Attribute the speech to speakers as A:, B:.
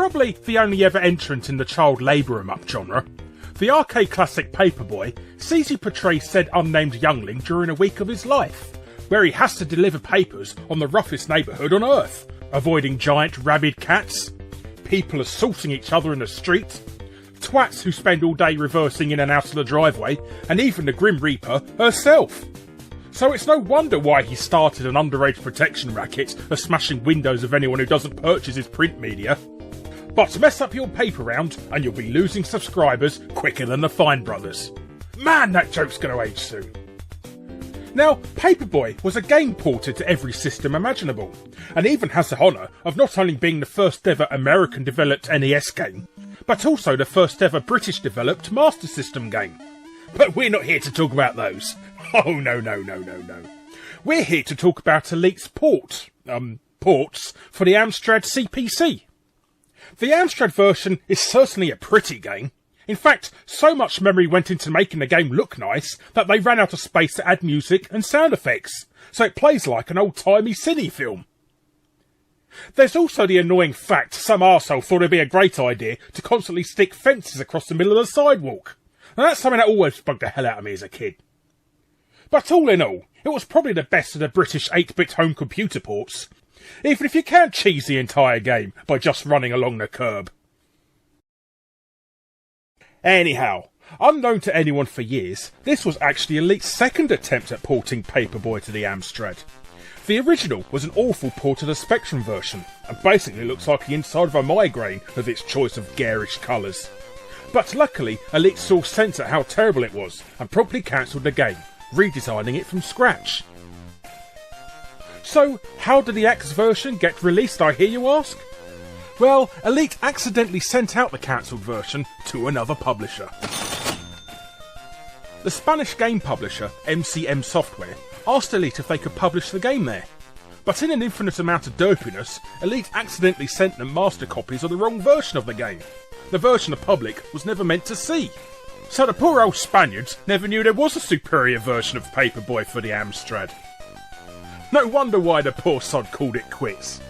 A: probably the only ever entrant in the child labour em up genre, the arcade classic Paperboy sees you portray said unnamed youngling during a week of his life, where he has to deliver papers on the roughest neighbourhood on earth, avoiding giant rabid cats, people assaulting each other in the street, twats who spend all day reversing in and out of the driveway, and even the Grim Reaper herself. So it's no wonder why he started an underage protection racket of smashing windows of anyone who doesn't purchase his print media. But mess up your paper round and you'll be losing subscribers quicker than the Fine Brothers. Man, that joke's going to age soon. Now, Paperboy was a game ported to every system imaginable, and even has the honour of not only being the first ever American developed NES game, but also the first ever British developed Master System game. But we're not here to talk about those. Oh no. We're here to talk about Elite's ports for the Amstrad CPC. The Amstrad version is certainly a pretty game. In fact, so much memory went into making the game look nice that they ran out of space to add music and sound effects, so it plays like an old-timey cine film. There's also the annoying fact some arsehole thought it'd be a great idea to constantly stick fences across the middle of the sidewalk. And that's something that always bugged the hell out of me as a kid. But all in all, it was probably the best of the British 8-bit home computer ports, even if you can't cheese the entire game by just running along the curb. Anyhow, unknown to anyone for years, this was actually Elite's second attempt at porting Paperboy to the Amstrad. The original was an awful port of the Spectrum version, and basically looks like the inside of a migraine with its choice of garish colours. But luckily, Elite saw sense at how terrible it was, and promptly cancelled the game, redesigning it from scratch. So, how did the X version get released, I hear you ask? Well, Elite accidentally sent out the cancelled version to another publisher. The Spanish game publisher, MCM Software, asked Elite if they could publish the game there. But in an infinite amount of derpiness, Elite accidentally sent them master copies of the wrong version of the game. The version the public was never meant to see. So the poor old Spaniards never knew there was a superior version of Paperboy for the Amstrad. No wonder why the poor sod called it quits.